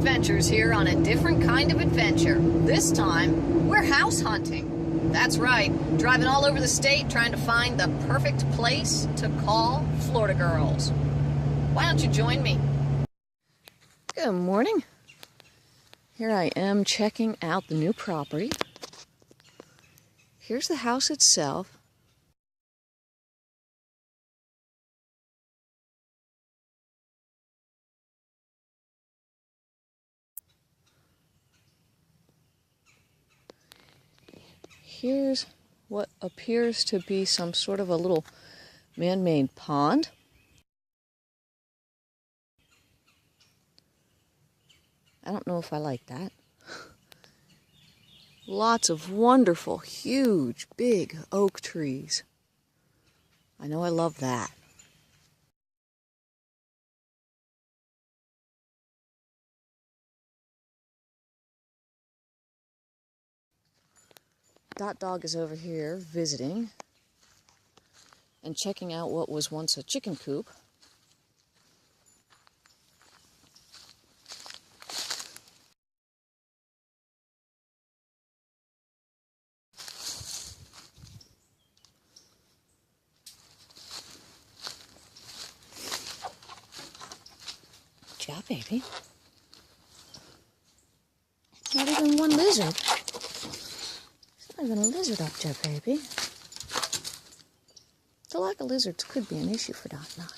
adventures here on a different kind of adventure. This time, we're house hunting. That's right, driving all over the state trying to find the perfect place to call Florida girls. Why don't you join me? Good morning. Here I am checking out the new property. Here's the house itself. Here's what appears to be some sort of a little man-made pond. I don't know if I like that. Lots of wonderful, huge, big oak trees. I know I love that. Dot Dog is over here visiting and checking out what was once a chicken coop. Good job, baby. Not even one lizard. Not even a lizard up there, baby. The lack of lizards could be an issue for Dot and I.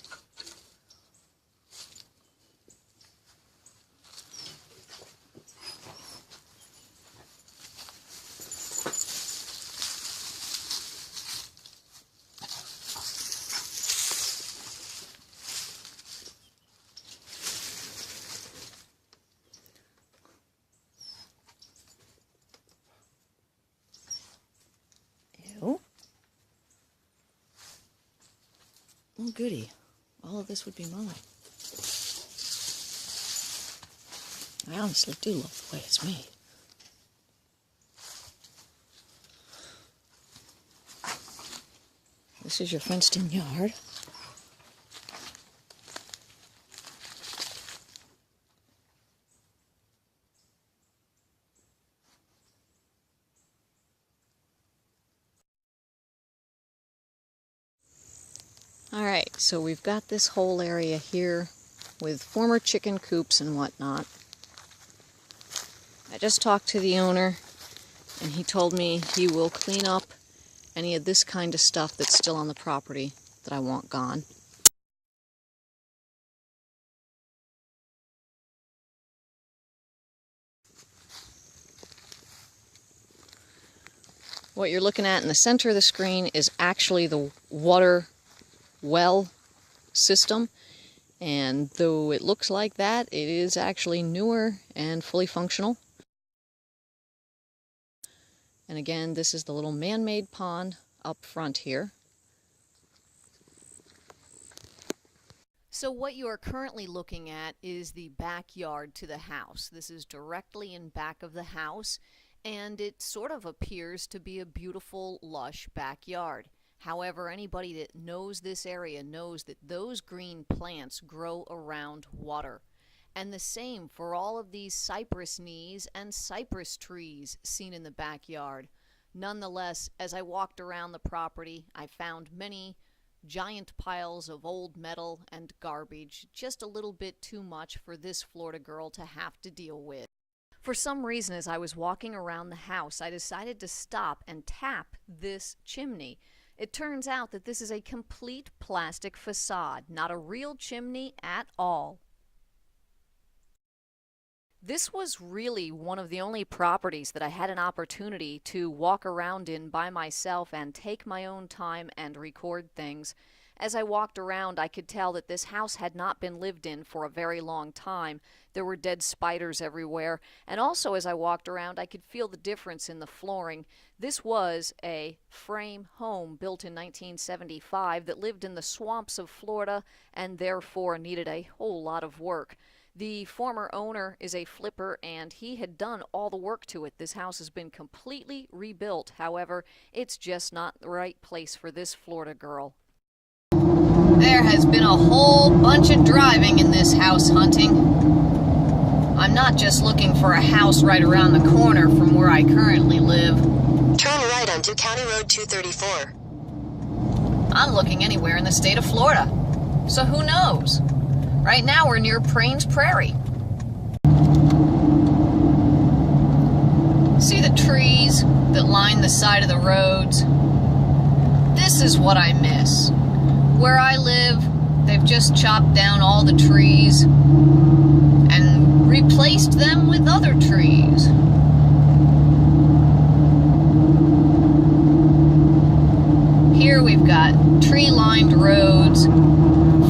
Oh, goody. All of this would be mine. I honestly do love the way it's made. This is your fenced-in yard. Alright, so we've got this whole area here with former chicken coops and whatnot. I just talked to the owner and he told me he will clean up any of this kind of stuff that's still on the property that I want gone. What you're looking at in the center of the screen is actually the water well system, and though it looks like that, it is actually newer and fully functional. And again, this is the little man-made pond up front here. So what you are currently looking at is the backyard to the house. This is directly in back of the house, and it sort of appears to be a beautiful, lush backyard. However, anybody that knows this area knows that those green plants grow around water. And the same for all of these cypress knees and cypress trees seen in the backyard. Nonetheless, as I walked around the property, I found many giant piles of old metal and garbage, just a little bit too much for this Florida girl to have to deal with. For some reason, as I was walking around the house, I decided to stop and tap this chimney. It turns out that this is a complete plastic facade, not a real chimney at all. This was really one of the only properties that I had an opportunity to walk around in by myself and take my own time and record things. As I walked around, I could tell that this house had not been lived in for a very long time. There were dead spiders everywhere, and also as I walked around, I could feel the difference in the flooring. This was a frame home built in 1975 that lived in the swamps of Florida and therefore needed a whole lot of work. The former owner is a flipper, and he had done all the work to it. This house has been completely rebuilt. However, it's just not the right place for this Florida girl. There has been a whole bunch of driving in this house hunting. I'm not just looking for a house right around the corner from where I currently live. Turn right onto County Road 234. I'm looking anywhere in the state of Florida. So who knows? Right now we're near Prains Prairie. See the trees that line the side of the roads? This is what I miss. Where I live, they've just chopped down all the trees and replaced them with other trees. Here we've got tree-lined roads,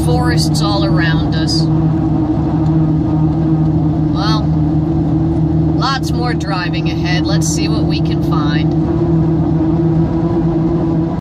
forests all around us. Well, lots more driving ahead. Let's see what we can find.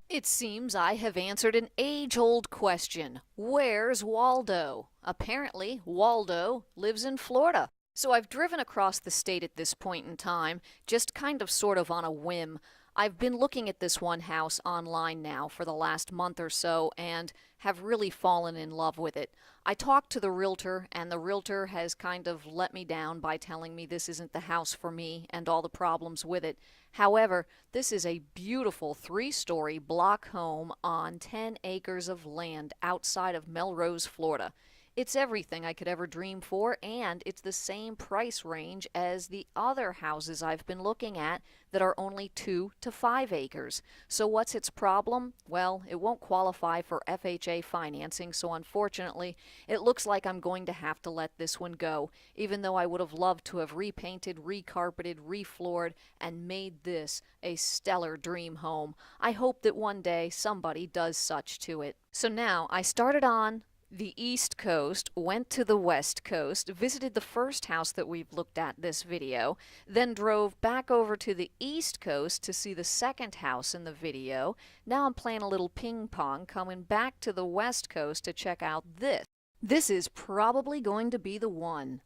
It seems I have answered an age-old question. Where's Waldo? Apparently, Waldo lives in Florida. So I've driven across the state at this point in time, just kind of sort of on a whim. I've been looking at this one house online now for the last month or so and have really fallen in love with it. I talked to the realtor, and the realtor has kind of let me down by telling me this isn't the house for me and all the problems with it. However, this is a beautiful 3-story block home on 10 acres of land outside of Melrose, Florida. It's everything I could ever dream for, and it's the same price range as the other houses I've been looking at that are only 2 to 5 acres. So what's its problem? Well, it won't qualify for FHA financing, so unfortunately, it looks like I'm going to have to let this one go, even though I would have loved to have repainted, recarpeted, refloored, and made this a stellar dream home. I hope that one day somebody does such to it. So now, I started on the East Coast, went to the West Coast, visited the first house that we've looked at this video, then drove back over to the East Coast to see the second house in the video. Now I'm playing a little ping pong, coming back to the West Coast to check out this. This is probably going to be the one.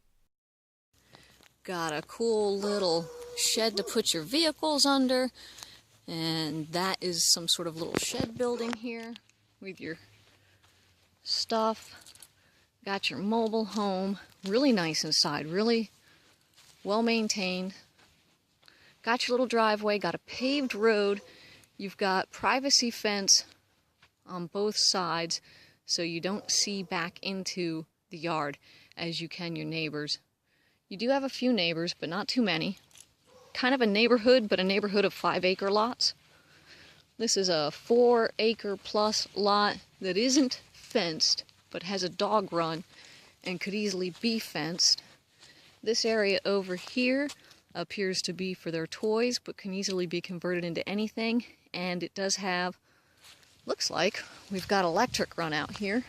Got a cool little shed to put your vehicles under, and that is some sort of little shed building here with your stuff. Got your mobile home, really nice inside, really well maintained. Got your little driveway, got a paved road. You've got privacy fence on both sides so you don't see back into the yard as you can your neighbors. You do have a few neighbors, but not too many. Kind of a neighborhood, but a neighborhood of 5-acre lots. This is a 4-acre plus lot that isn't fenced, but has a dog run and could easily be fenced. This area over here appears to be for their toys, but can easily be converted into anything. And it does have, looks like, we've got electric run out here.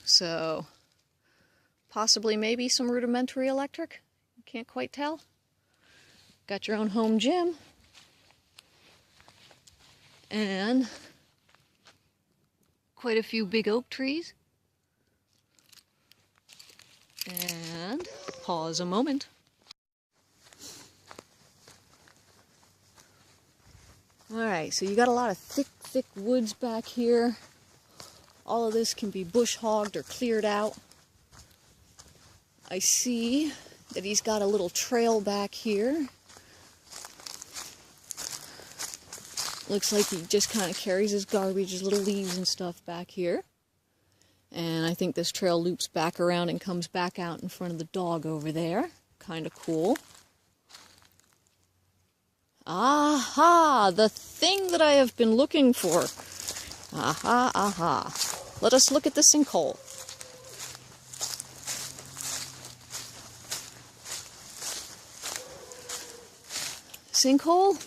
So, possibly maybe some rudimentary electric. Can't quite tell. Got your own home gym. And quite a few big oak trees. And pause a moment. Alright, so you got a lot of thick woods back here. All of this can be bush hogged or cleared out. I see that he's got a little trail back here. Looks like he just kind of carries his garbage, his little leaves and stuff back here. And I think this trail loops back around and comes back out in front of the dog over there. Kind of cool. Aha! The thing that I have been looking for. Aha, aha. Let us look at the sinkhole. Sinkhole?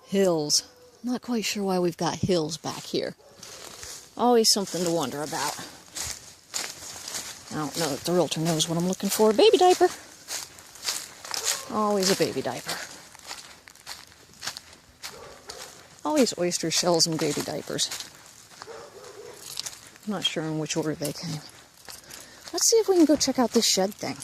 Hills. I'm not quite sure why we've got hills back here. Always something to wonder about. I don't know if the realtor knows what I'm looking for. Baby diaper. Always a baby diaper. Always oyster shells and baby diapers. I'm not sure in which order they came. Let's see if we can go check out this shed thing.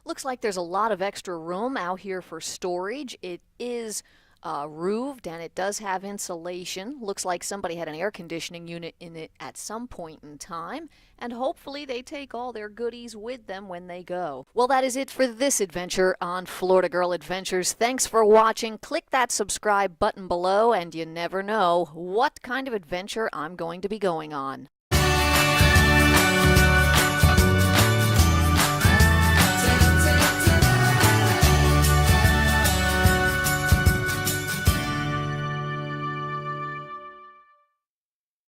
Looks like there's a lot of extra room out here for storage. It is roofed, and it does have insulation. Looks like somebody had an air conditioning unit in it at some point in time, and hopefully they take all their goodies with them when they go. Well, that is it for this adventure on Florida Girl Adventures. Thanks for watching. Click that subscribe button below, and you never know what kind of adventure I'm going to be going on.